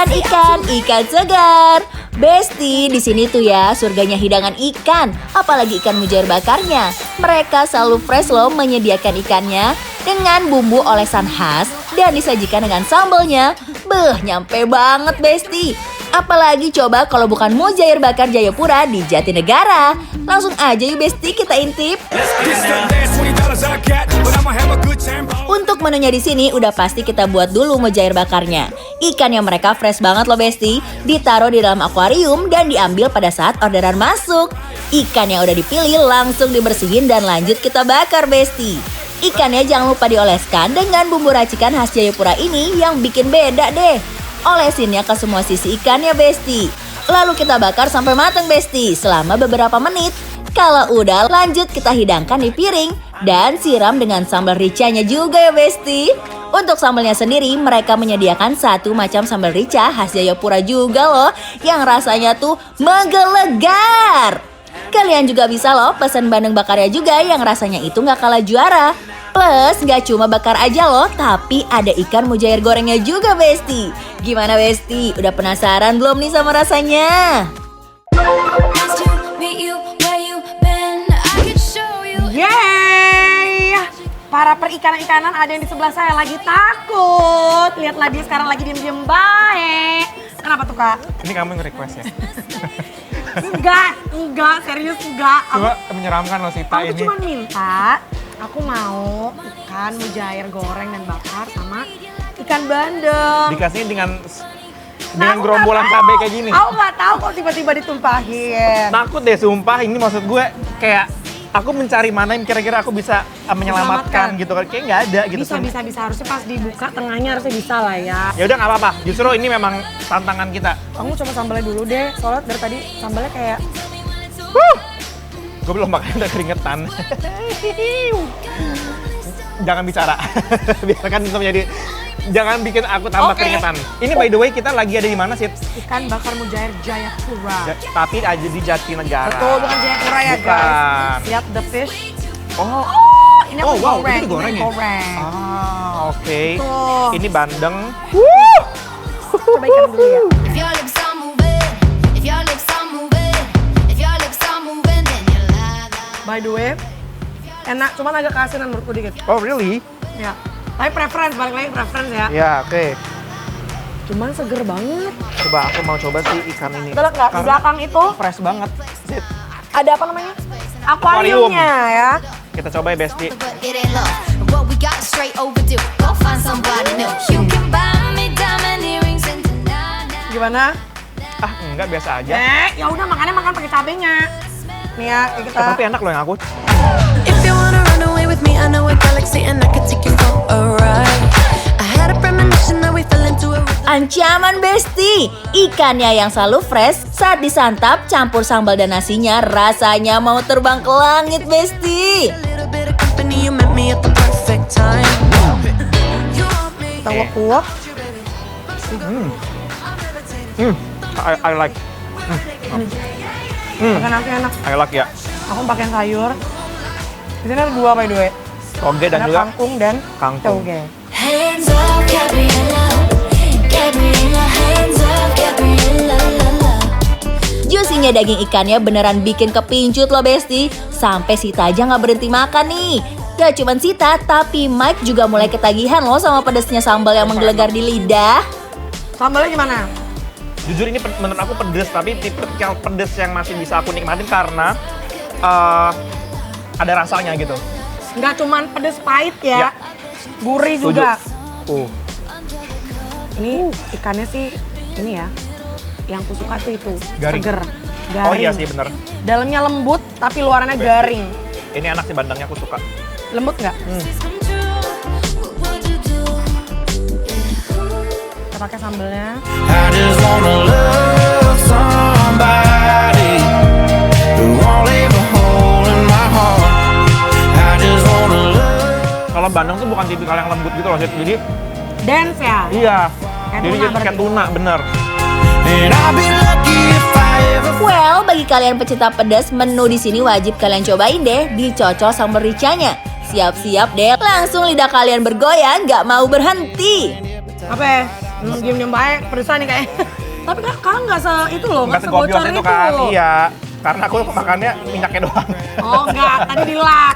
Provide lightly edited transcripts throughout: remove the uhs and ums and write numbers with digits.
Ikan segar. Besti, di sini tuh ya surganya hidangan ikan, apalagi ikan mujair bakarnya. Mereka selalu fresh loh menyediakan ikannya dengan bumbu olesan khas dan disajikan dengan sambalnya. Nyampe banget Besti. Apalagi coba kalau bukan mujair bakar Jayapura di Jatinegara. Langsung aja yuk Besti kita intip. Untuk menunya di sini udah pasti kita buat dulu mujair bakarnya. Ikan yang mereka fresh banget loh Besti, ditaruh di dalam akuarium dan diambil pada saat orderan masuk. Ikan yang udah dipilih langsung dibersihin dan lanjut kita bakar Besti. Ikannya jangan lupa dioleskan dengan bumbu racikan khas Jayapura ini yang bikin beda deh. Olesinnya ke semua sisi ikannya Besti. Lalu kita bakar sampai matang Besti selama beberapa menit. Kalau udah lanjut kita hidangkan di piring dan siram dengan sambal ricanya juga ya Besti. Untuk sambalnya sendiri mereka menyediakan satu macam sambal rica khas Jayapura juga loh yang rasanya tuh menggelegar. Kalian juga bisa loh pesan bandeng bakarnya juga yang rasanya itu gak kalah juara. Plus gak cuma bakar aja loh, tapi ada ikan mujair gorengnya juga Besti. Gimana Besti? Udah penasaran belum nih sama rasanya? Yeay! Para perikanan-ikanan ada yang di sebelah saya lagi takut. Lihat lagi sekarang lagi diem-diem baik. Kenapa tuh Kak? Ini kamu nge-request ya? Enggak, serius enggak. Coba menyeramkan loh Sita Aku ini. cuma minta, aku mau ikan mujair goreng dan bakar sama ikan bandeng. Dikasih dengan gerombolan cabai kayak gini. Aku nggak tahu kok tiba-tiba ditumpahin. Takut deh sumpah, ini maksud gue kayak aku mencari mana yang kira-kira aku bisa menyelamatkan gitu kan. Kayak nggak ada gitu. Bisa. Harusnya pas dibuka tengahnya harusnya bisa lah ya. Ya udah nggak apa-apa, justru ini memang tantangan kita. Kamu coba sambalnya dulu deh, soalnya dari tadi sambalnya kayak Gue belum makan udah keringetan. Jangan bicara, biarkan itu menjadi. Jangan bikin aku tambah keringetan. Ini by the way kita lagi ada di mana sih? Ikan bakar mujair Jayapura. Tapi aja di Jatinegara. Betul, bukan Jayapura ya Bukan. guys. Lihat the fish. Oh, Ini aku wow, goreng. ini digoreng ya? Goreng. Oke. Tuh. Ini bandeng. Coba ikan dulu ya. By the way, enak, cuman agak keasinan menurutku dikit. Oh really? Ya. Tapi preference, balik lagi preference ya. Ya oke. Cuman seger banget. Coba aku mau coba sih ikan ini. Kita lihat nggak, di Karena belakang itu fresh banget. Sit. ada apa namanya? Akuariumnya ya. Kita coba ya Besti. Gimana? Ah enggak, biasa aja. Ya udah makannya makan pakai cabenya. Nih ya, kita. Tapi enak loh yang aku. If you wanna run away with me, I know a galaxy and I could take you for a ride. I had a premonition that we fell into a Ancaman Besti, ikannya yang selalu fresh saat disantap campur sambal dan nasinya rasanya mau terbang ke langit Besti. little bit of company. You met me at the perfect time. You want me. Kita uap-uap. I like. Makan nasi enak. I like ya. Aku pakai sayur. Di sini ada dua by the way. Toge dan Ada juga kangkung dan kangkung. toge. Hands up, Gabriella. Gabriella, hands up, Gabriella. Juicy-nya daging ikannya beneran bikin kepincut loh Besti. Sampai Sita aja nggak berhenti makan nih. Gak cuman Sita, tapi Mike juga mulai ketagihan loh sama pedesnya sambal yang menggelegar di lidah. Sambalnya gimana? Jujur ini menurut aku pedes, tapi tipe yang pedes yang masih bisa aku nikmatin karena ada rasanya gitu. Nggak cuman pedes pahit ya. Ya. Gurih Setuju. juga. Uh. Ini ikannya sih ini ya. Yang aku suka tuh itu. Garing. Seger. Garing. Oh iya sih bener. Dalamnya lembut tapi luarnya garing. Ini enak sih bandengnya, aku suka. Lembut nggak? What would you do? Kita pakai sambelnya. I just wanna love somebody who won't leave a hole in my heart. I just wanna love. Kalau bandeng tuh bukan tipikal yang lembut gitu loh, Sid. Jadi Dance ya? iya. Kayak Jadi tuna kayak berarti. tuna, bener. And I'll be lucky if I ever. Well, bagi kalian pecinta pedas, menu di sini wajib kalian cobain deh, dicocol sambal ricanya. Siap-siap deh, langsung lidah kalian bergoyang, gak mau berhenti. Apa ya? Diem-diem baik, pedesan nih kayak. Tapi kakak nggak itu loh, Nggak nggak sebocor segobios itu kan, itu. iya. Karena aku makannya minyaknya doang. Oh enggak, tadi dilap.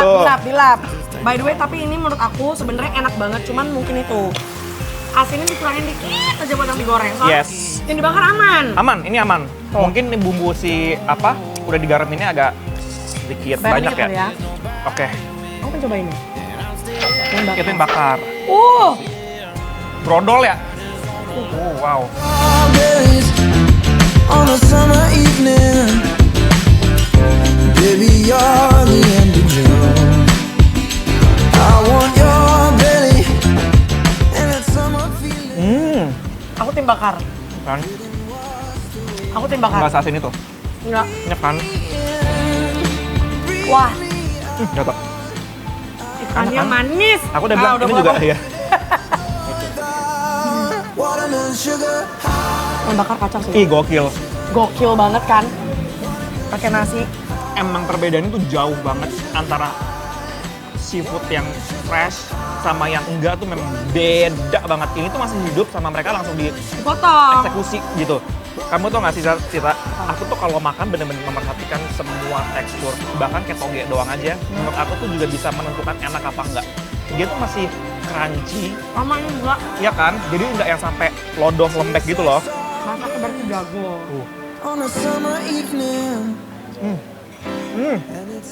Tuh. Dilap. By the way, tapi ini menurut aku sebenarnya enak banget, cuman mungkin itu asinnya dikurangin dikit aja buat yang digoreng. Soalnya Yes. yang dibakar aman. Aman, ini aman. Mungkin ini bumbu si apa udah digarem ini agak sedikit banyak dikit kali ya. Oke, Aku pengen coba ini. itu yang bakar. Brodol ya? Wow. Strawberries on a summer evening. Baby, you're the end of June. I want your belly and that summer feeling. Aku tim bakar. Kan? Aku tim bakar. Nggak asin itu. Enggak. Ini kan? Wah, Jatuh. ikannya kan? manis. Aku udah bilang ini juga ya. Watermelon sugar. Yang bakar kacang sih. Ih, gokil. Gokil banget kan. Pakai nasi. Emang perbedaannya tuh jauh banget antara seafood yang fresh sama yang enggak tuh memang beda banget. Ini tuh masih hidup sama mereka langsung Dipotong. dieksekusi gitu. Kamu tau gak sih, Sita? Aku tuh kalau makan bener-bener memperhatikan semua tekstur. Bahkan kayak toge doang aja. Menurut aku tuh juga bisa menentukan enak apa enggak. Dia tuh masih crunchy, Sama ini enggak. ya kan? Jadi enggak yang sampai lodoh lembek gitu loh. Masaknya berarti jago. On a summer evening.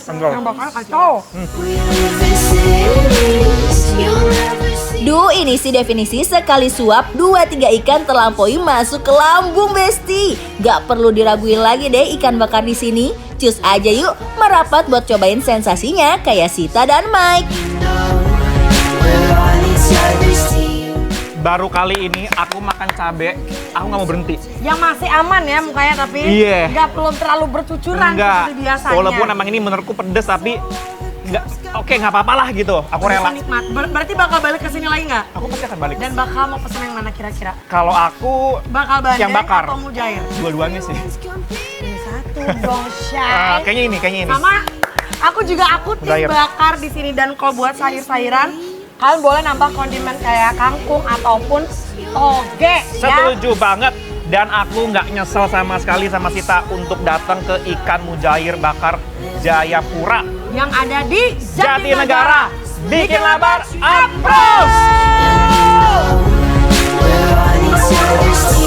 Kendor. Yang bakar kacau. Duh, ini sih definisi sekali suap 2-3 ikan terlampaui masuk ke lambung, Besti. Gak perlu diraguin lagi deh ikan bakar di sini. Cus aja yuk, merapat buat cobain sensasinya kayak Sita dan Mike. Baru kali ini aku makan cabe, aku nggak mau berhenti. Yang masih aman ya mukanya tapi Iya. nggak belum terlalu bercucuran seperti biasanya. Walaupun emang ini menurutku pedes tapi nggak, oke nggak apa-apa lah gitu. Aku Bisa rela. nikmat. Berarti bakal balik ke sini lagi nggak? Aku pasti akan balik. Dan bakal mau pesen yang mana kira-kira? Kalau aku Bakal bandeng yang bakar. atau mujair? Dua-duanya sih. Ini satu dong, Syai. Kayaknya ini. Sama aku juga tim Mujair. bakar di sini dan kalau buat sayur-sayuran kalian boleh nambah kondimen kayak kangkung ataupun toge ya. Setuju banget. Dan aku nggak nyesel sama sekali sama Sita untuk datang ke ikan mujair bakar Jayapura. Yang ada di Jatinegara. Bikin lapar, apros! We're on each other's team.